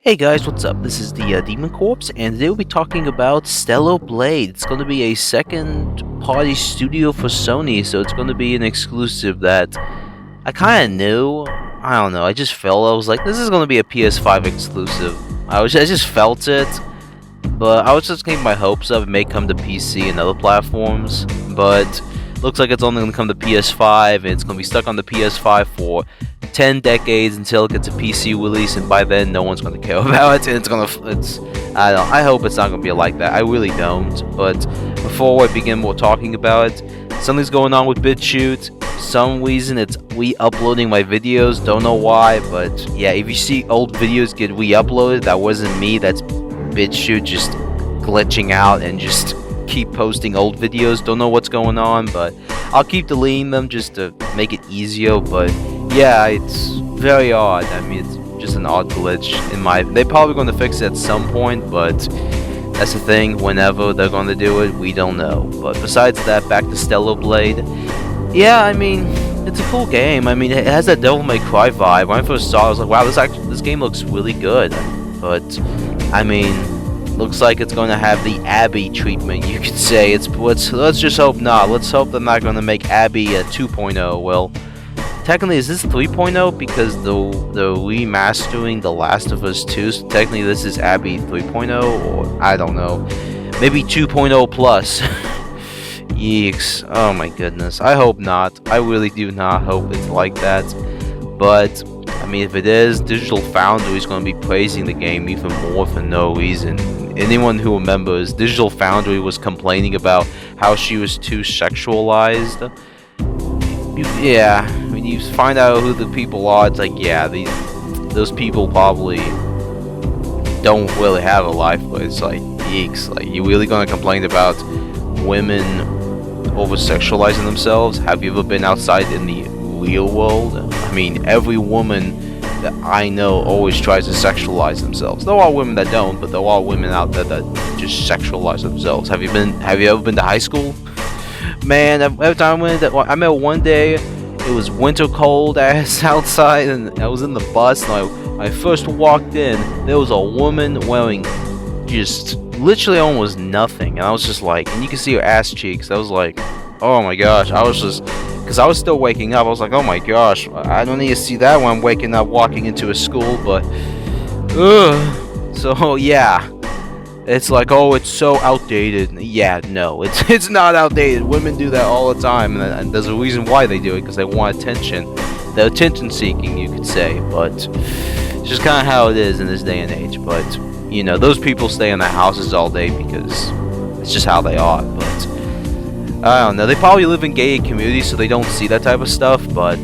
Hey guys, what's up? This is the Demon Corpse, and today we'll be talking about Stellar Blade. It's going to be a second-party studio for Sony, so it's going to be an exclusive that I kind of knew. I don't know. I just felt I was like, this is going to be a PS5 exclusive. I just felt it, but I was just getting my hopes up. It may come to PC and other platforms, but looks like it's only going to come to PS5, and it's going to be stuck on the PS5 for 10 decades until it gets a PC release, and by then no one's going to care about it, and I hope it's not going to be like that. I really don't. But before I begin more talking about it, something's going on with BitChute. Some reason it's re-uploading my videos, don't know why, but yeah, if you see old videos get re-uploaded, that wasn't me, that's BitChute just glitching out and just keep posting old videos. Don't know what's going on, but I'll keep deleting them just to make it easier. But yeah, it's very odd. I mean, it's just an odd glitch in my... They're probably going to fix it at some point, but that's the thing. Whenever they're going to do it, we don't know. But besides that, back to Stellar Blade. Yeah, I mean, it's a cool game. I mean, it has that Devil May Cry vibe. When I first saw it, I was like, wow, this game looks really good. But, I mean, looks like it's going to have the Abby treatment, you could say. Let's just hope not. Let's hope they're not going to make Abby a 2.0. Well, technically, is this 3.0? Because the remastering The Last of Us 2, so technically this is Abby 3.0, or I don't know. Maybe 2.0 plus. Yeeks. Oh my goodness. I hope not. I really do not hope it's like that. But, I mean, if it is, Digital Foundry is going to be praising the game even more for no reason. Anyone who remembers, Digital Foundry was complaining about how she was too sexualized. Yeah, when you find out who the people are, it's like, yeah, those people probably don't really have a life, but it's like, yeeks, like, you really gonna complain about women over-sexualizing themselves? Have you ever been outside in the real world? I mean, every woman that I know always tries to sexualize themselves. There are women that don't, but there are women out there that just sexualize themselves. Have you ever been to high school? Man, every time I remember one day, it was winter cold ass outside, and I was in the bus, and I first walked in, there was a woman wearing just literally almost nothing, and I was just like, and you can see her ass cheeks, I was like, oh my gosh, I was just, because I was still waking up, I was like, oh my gosh, I don't need to see that when I'm waking up walking into a school, but, so yeah. It's like, oh, it's so outdated. Yeah, no, it's not outdated. Women do that all the time, and there's a reason why they do it, because they want attention. They're attention-seeking, you could say, but it's just kind of how it is in this day and age. But, you know, those people stay in their houses all day because it's just how they are, but I don't know. They probably live in gated communities, so they don't see that type of stuff, but,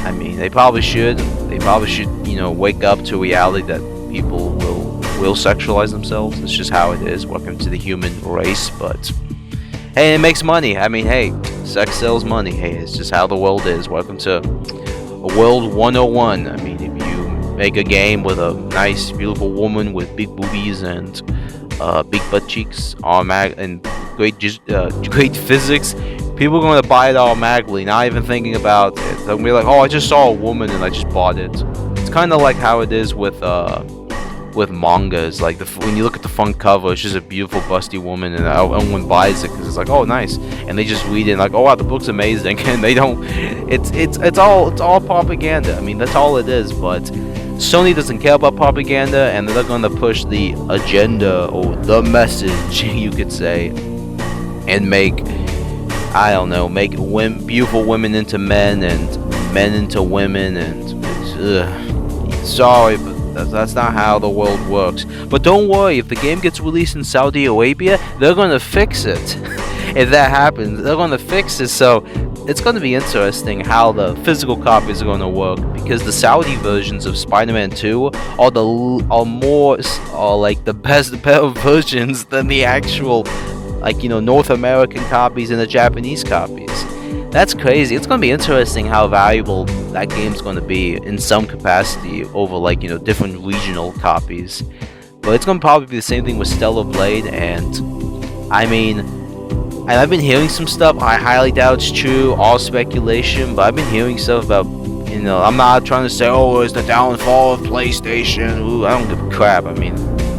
I mean, they probably should. They probably should, you know, wake up to reality that people will sexualize themselves. It's just how it is. Welcome to the human race. But hey, it makes money. I mean, hey, sex sells money. Hey, it's just how the world is. Welcome to a world 101. I mean, if you make a game with a nice, beautiful woman with big boobies and big butt cheeks, and great physics, people are going to buy it automatically, not even thinking about it. They'll be like, oh, I just saw a woman and I just bought it. It's kind of like how it is with mangas. Like, when you look at the front cover, it's just a beautiful busty woman, and everyone buys it because it's like, oh, nice, and they just read it and like, oh wow, the book's amazing, and they don't. It's all propaganda. I mean, that's all it is. But Sony doesn't care about propaganda, and they're going to push the agenda or the message, you could say, and make beautiful women into men and men into women, and sorry, but that's not how the world works. But don't worry, if the game gets released in Saudi Arabia, they're going to fix it. If that happens, they're going to fix it. So it's going to be interesting how the physical copies are going to work, because the Saudi versions of Spider-Man 2 are like the better versions than the actual, like, you know, North American copies and the Japanese copies. That's crazy. It's going to be interesting how valuable that game's going to be in some capacity over, like, you know, different regional copies. But it's going to probably be the same thing with Stellar Blade, and I mean, I've been hearing some stuff. I highly doubt it's true, all speculation, but I've been hearing stuff about You know, I'm not trying to say, oh, it's the downfall of PlayStation. Ooh, I don't give a crap. I mean,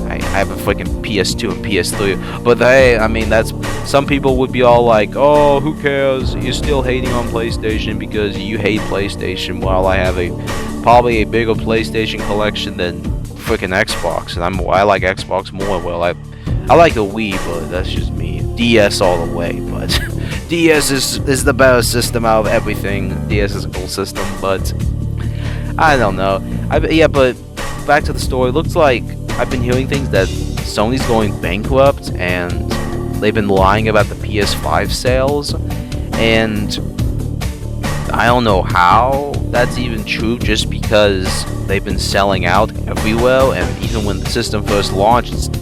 I have a freaking PS2 and PS3. But hey, I mean, that's some people would be all like, oh, who cares? You're still hating on PlayStation because you hate PlayStation. While I have probably a bigger PlayStation collection than freaking Xbox, and I like Xbox more. Well, I like the Wii, but that's just me. DS all the way, but DS is the better system out of everything. DS is a cool system, but I don't know. Yeah, but back to the story. Looks like I've been hearing things that Sony's going bankrupt, and they've been lying about the PS5 sales, and I don't know how that's even true, just because they've been selling out everywhere, and even when the system first launched,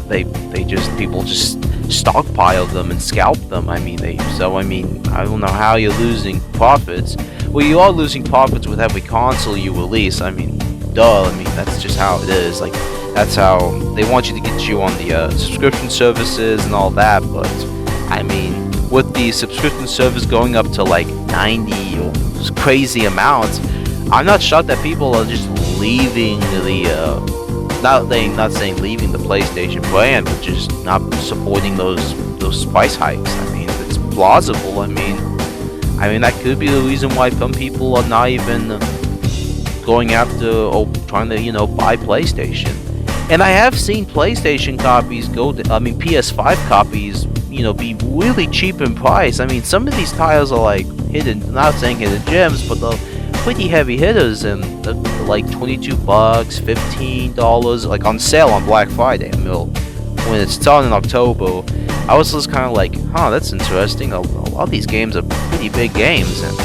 people just stockpiled them and scalped them. I mean, I don't know how you're losing profits. Well, you are losing profits with every console you release. I mean, duh. I mean, that's just how it is. Like, that's how they want you to get you on the subscription services and all that. But I mean, with the subscription service going up to like 90 or crazy amounts, I'm not shocked that people are just leaving the not saying leaving the PlayStation brand, but just not supporting those price hikes. I mean, it's plausible. I mean that could be the reason why some people are not even going after or trying to buy PlayStation. And I have seen PlayStation copies PS5 copies be really cheap in price. I mean, some of these titles are like hidden, not saying hidden gems, but they're pretty heavy hitters, and they're like $22, $15, like on sale on Black Friday. I mean, when it started in October, I was just kind of like, huh, that's interesting. A lot of these games are pretty big games, and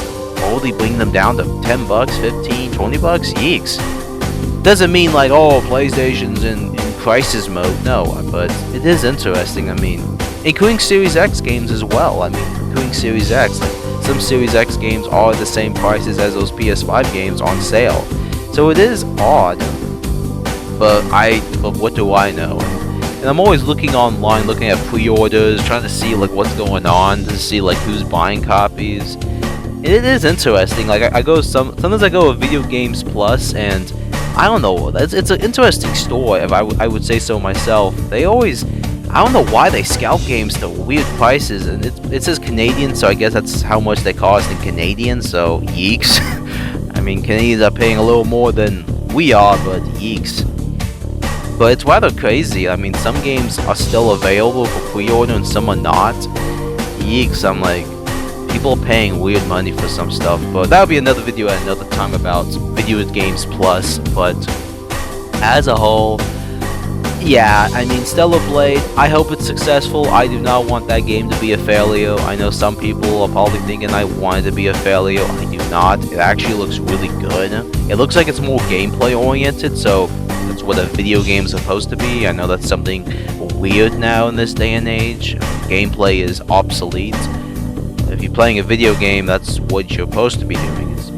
only bring them down to $10, $15, $20. Yeeks. Doesn't mean like, oh, PlayStation's in crisis mode. No, but it is interesting. I mean, including Series X games as well. I mean, including Series X. Like, some Series X games are the same prices as those PS5 games on sale. So it is odd. But what do I know? And I'm always looking online, looking at pre-orders, trying to see like what's going on, to see like who's buying copies. And it is interesting. Like sometimes I go with Video Games Plus, and I don't know. It's an interesting store, if I would say so myself. They always, I don't know why they scalp games to weird prices, and it says Canadian, so I guess that's how much they cost in Canadian. So yeeks. I mean, Canadians are paying a little more than we are, but yeeks. But it's rather crazy. I mean, some games are still available for pre-order and some are not. Yeeks. I'm like, people are paying weird money for some stuff. But that'll be another video at another time about Video Games Plus. But as a whole, yeah, I mean, Stellar Blade, I hope it's successful. I do not want that game to be a failure. I know some people are probably thinking I want it to be a failure. I do not. It actually looks really good. It looks like it's more gameplay oriented, so that's what a video game is supposed to be. I know that's something weird now in this day and age. Gameplay is obsolete. If you're playing a video game, that's what you're supposed to be doing. It's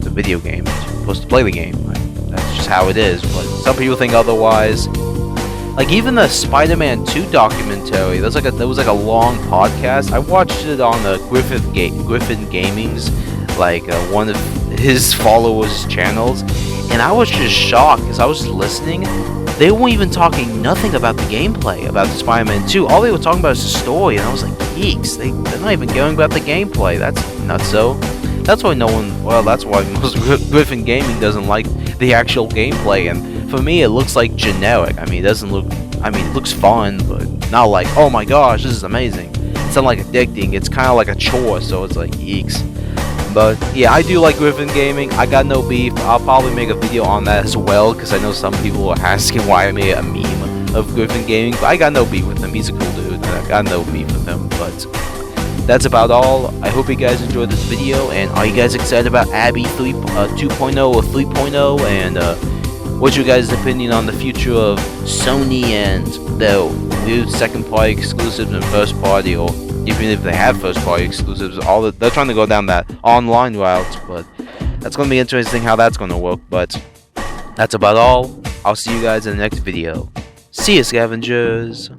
a video game. You're supposed to play the game. That's just how it is. But some people think otherwise. Like even the Spider-Man 2 documentary, there was like a long podcast. I watched it on Griffin Gaming's, like one of his followers' channels, and I was just shocked because I was just listening. They weren't even talking nothing about the gameplay about the Spider-Man 2. All they were talking about is the story, and I was like, geeks. They're not even caring about the gameplay. That's not so. That's why that's why most Griffin Gaming doesn't like the actual gameplay, and for me, it looks like generic. I mean, it looks fun, but not like, oh my gosh, this is amazing. It's not like addicting. It's kind of like a chore, so it's like, yeeks. But yeah, I do like Griffin Gaming. I got no beef. I'll probably make a video on that as well, because I know some people are asking why I made a meme of Griffin Gaming. But I got no beef with him. He's a cool dude. I got no beef with him. But that's about all. I hope you guys enjoyed this video. And are you guys excited about Abby 2.0 or 3.0? And what's your guys' opinion on the future of Sony and the new second-party exclusives and first-party, or even if they have first-party exclusives, they're trying to go down that online route, but that's going to be interesting how that's going to work. But that's about all. I'll see you guys in the next video. See ya, scavengers!